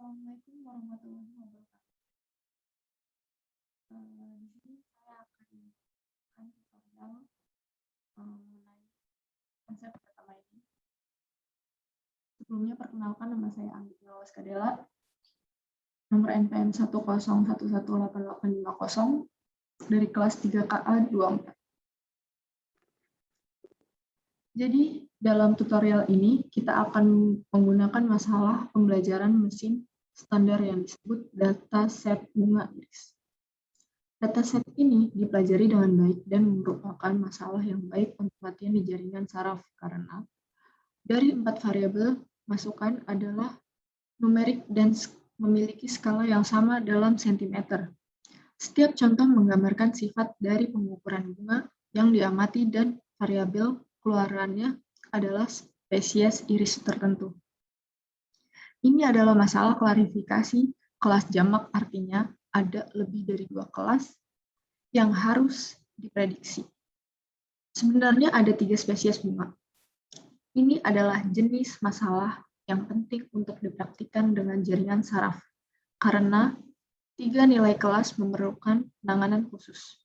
Assalamualaikum warahmatullahi wabarakatuh. Di sini saya akan tutorial mengenai konsep data mining. Sebelumnya perkenalkan, nama saya Anggit Kadela, nomor NPM 101118850 dari kelas 3KA 24. Jadi dalam tutorial ini kita akan menggunakan masalah pembelajaran mesin standar yang disebut dataset bunga iris. Dataset ini dipelajari dengan baik dan merupakan masalah yang baik untuk latihan di jaringan saraf karena dari 4 variabel masukan adalah numerik dan memiliki skala yang sama dalam sentimeter. Setiap contoh menggambarkan sifat dari pengukuran bunga yang diamati dan variabel keluarannya adalah spesies iris tertentu. Ini adalah masalah klarifikasi kelas jamak, artinya ada lebih dari 2 kelas yang harus diprediksi. Sebenarnya ada 3 spesies bunga. Ini adalah jenis masalah yang penting untuk dipraktikkan dengan jaringan saraf, karena 3 nilai kelas memerlukan penanganan khusus.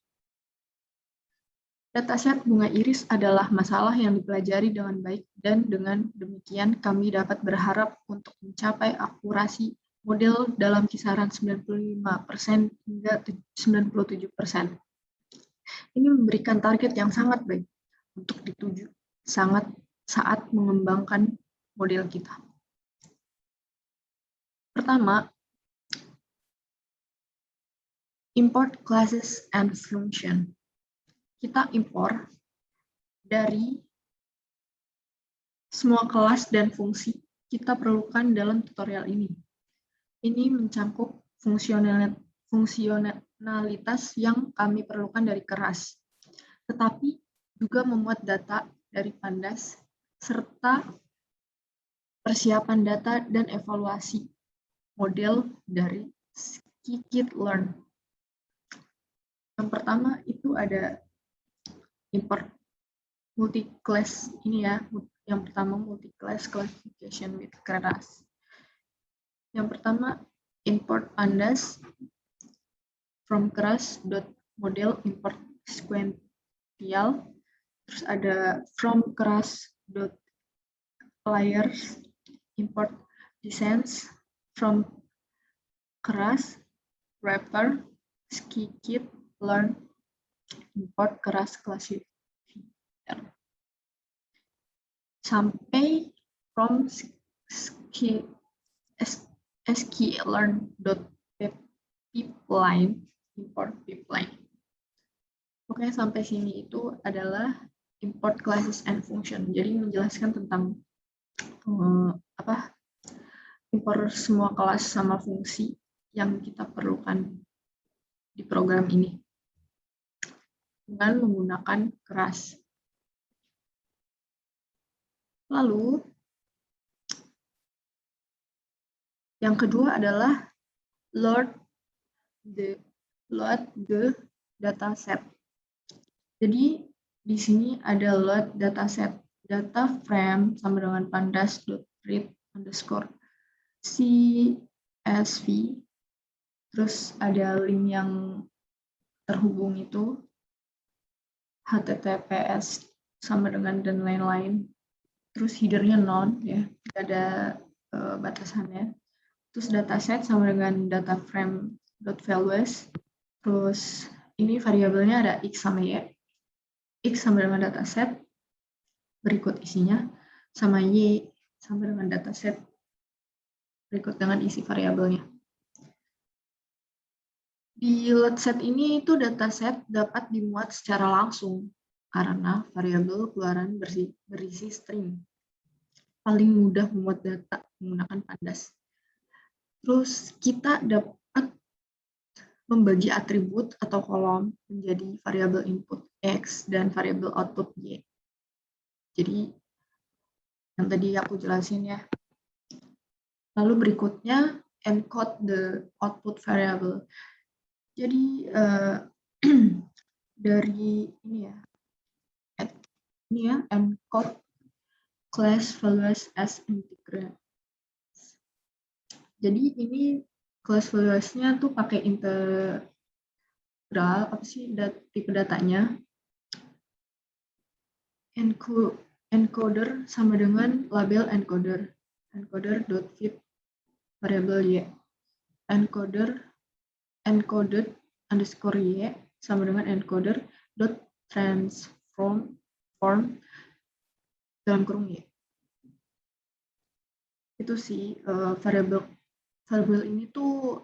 Dataset bunga iris adalah masalah yang dipelajari dengan baik dan dengan demikian kami dapat berharap untuk mencapai akurasi model dalam kisaran 95% hingga 97%. Ini memberikan target yang sangat baik untuk dituju saat mengembangkan model kita. Pertama, import classes and function. Kita impor dari semua kelas dan fungsi kita perlukan dalam tutorial ini. Ini mencakup fungsionalitas yang kami perlukan dari keras, tetapi juga memuat data dari Pandas, serta persiapan data dan evaluasi model dari scikit-learn. Yang pertama itu ada import multi-class ini ya. Yang pertama multi-class classification with keras. Yang pertama import pandas from keras.model import sequential. Terus ada from keras.layers import descents from keras wrapper scikit-learn import keras classifier sampai from sklearn.pipeline import pipeline. Oke, sampai sini itu adalah import classes and function. Jadi menjelaskan tentang import semua kelas sama fungsi yang kita perlukan di program ini dengan menggunakan keras. Lalu, yang kedua adalah load the dataset. Jadi di sini ada load dataset, data frame sama dengan pandas.read_csv. Terus ada link yang terhubung itu HTTPS sama dengan dan lain-lain. Terus header-nya none ya, tidak ada batasannya. Terus dataset sama dengan data frame.values. Terus ini variabelnya ada x sama y. X sama dengan dataset berikut isinya, sama y sama dengan dataset berikut dengan isi variabelnya. Di load set ini itu dataset dapat dimuat secara langsung karena variabel keluaran berisi string. Paling mudah memuat data menggunakan pandas. Terus kita dapat membagi atribut atau kolom menjadi variabel input X dan variabel output Y. Jadi yang tadi aku jelasin ya. Lalu berikutnya encode the output variable. Jadi dari ini ya, encode class values as integer. Jadi ini kelas valuasinya tuh pakai integral, apa sih tipe datanya, encoder sama dengan label encoder, encoder.fit variabel y, encoded underscore y sama dengan encoder dot transform dalam kurung y. Itu sih variabel ini tuh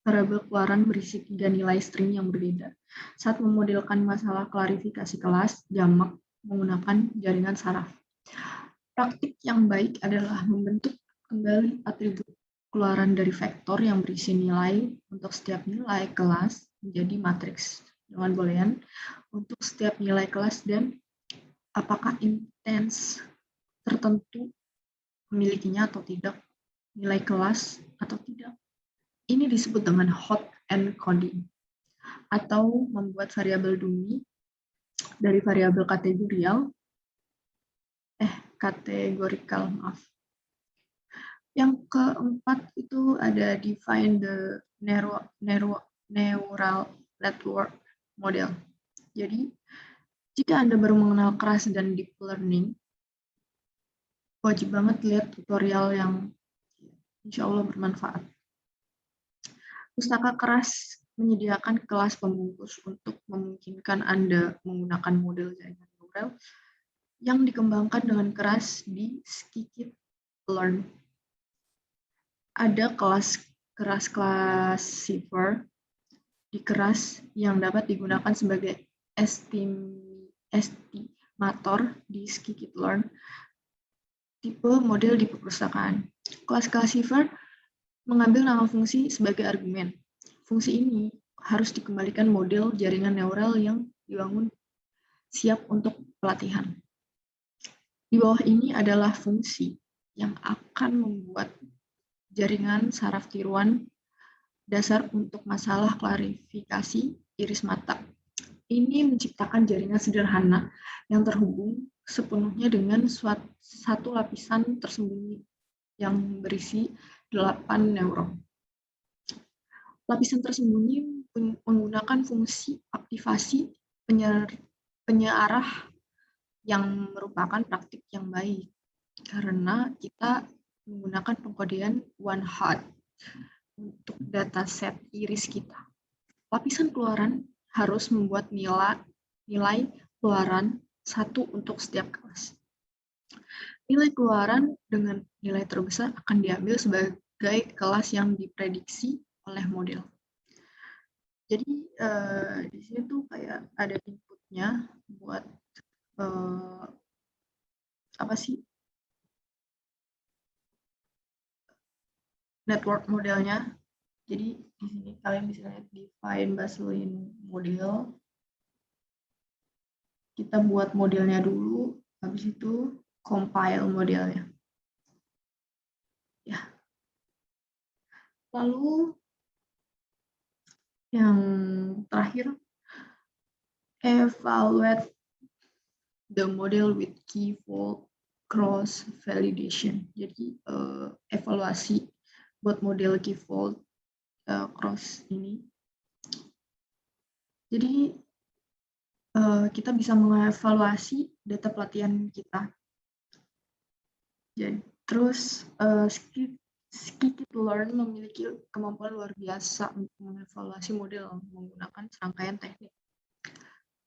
variabel keluaran berisi 3 nilai string yang berbeda. Saat memodelkan masalah klarifikasi kelas jamak menggunakan jaringan saraf. Praktik yang baik adalah membentuk kembali atribut keluaran dari vektor yang berisi nilai untuk setiap nilai kelas menjadi matriks dengan boolean untuk setiap nilai kelas dan apakah intens tertentu memilikinya atau tidak, nilai kelas atau tidak. Ini disebut dengan hot encoding atau membuat variabel dummy dari variabel kategorikal. Yang keempat itu ada define the neural network model. Jadi, jika Anda baru mengenal keras dan deep learning, wajib banget lihat tutorial yang insya Allah bermanfaat. Pustaka keras menyediakan kelas pembungkus untuk memungkinkan Anda menggunakan model jaringan neural yang dikembangkan dengan keras di scikit-learn. Ada kelas classifier di keras yang dapat digunakan sebagai estimator di scikit-learn tipe model di perpustakaan. Kelas classifier mengambil nama fungsi sebagai argumen. Fungsi ini harus dikembalikan model jaringan neural yang dibangun siap untuk pelatihan. Di bawah ini adalah fungsi yang akan membuat jaringan saraf tiruan dasar untuk masalah klarifikasi iris mata. Ini menciptakan jaringan sederhana yang terhubung sepenuhnya dengan satu lapisan tersembunyi yang berisi 8 neuron. Lapisan tersembunyi menggunakan fungsi aktivasi penyearah yang merupakan praktik yang baik karena kita menggunakan pengkodean one hot untuk dataset iris kita. Lapisan keluaran harus membuat nilai keluaran satu untuk setiap kelas. Nilai keluaran dengan nilai terbesar akan diambil sebagai kelas yang diprediksi oleh model. Jadi di sini tuh kayak ada inputnya buat network modelnya. Jadi di sini kalian bisa lihat define Baselin model. Kita buat modelnya dulu, habis itu compile modelnya. Ya. Lalu yang terakhir, evaluate the model with key-fold cross validation. Jadi evaluasi buat model key-fold cross ini. Jadi kita bisa mengevaluasi data pelatihan kita. Jadi terus scikit-learn memiliki kemampuan luar biasa untuk mengevaluasi model menggunakan serangkaian teknik.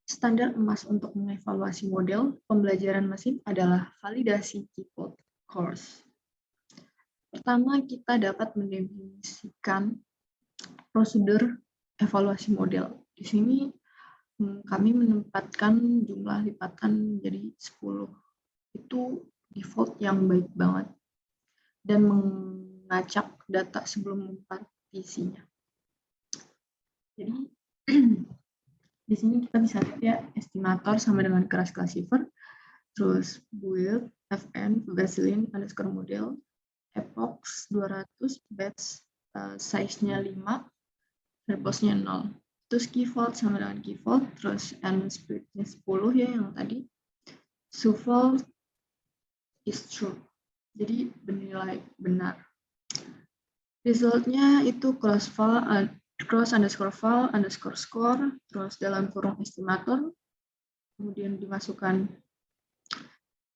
Standar emas untuk mengevaluasi model pembelajaran mesin adalah validasi key-fold course. Pertama, kita dapat mendefinisikan prosedur evaluasi model. Di sini kami menempatkan jumlah lipatan menjadi 10. Itu default yang baik banget. Dan mengacak data sebelum mempartisinya. Jadi, di sini kita bisa lihat ya, estimator sama dengan keras classifier, terus build, fn, Baselin, underscore model, epoch 200, batch size-nya 5, verbose-nya 0. Terus key-fold sama dengan key-fold, terus n split-nya 10 ya yang tadi. True is true. Jadi bernilai benar. Resultnya itu cross underscore val underscore score, terus dalam kurung estimator, kemudian dimasukkan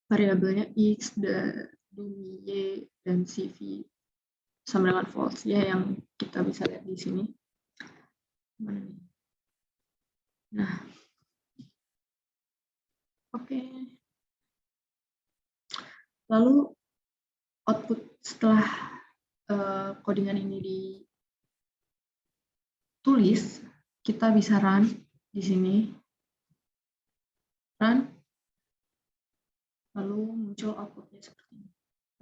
variabelnya x, dumi y, dan cv sama dengan false ya, yang kita bisa lihat di sini. Nah, oke. Lalu output setelah codingan ini ditulis, kita bisa run di sini. Run, lalu muncul outputnya seperti ini.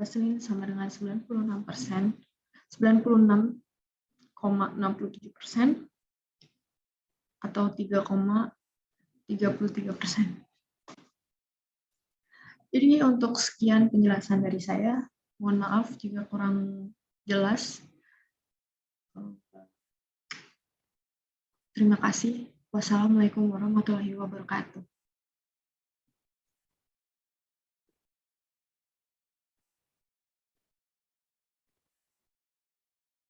Hasilnya sama dengan 96%, 96,67% atau 3,33%. Jadi untuk sekian penjelasan dari saya. Mohon maaf jika kurang jelas. Terima kasih. Wassalamualaikum warahmatullahi wabarakatuh.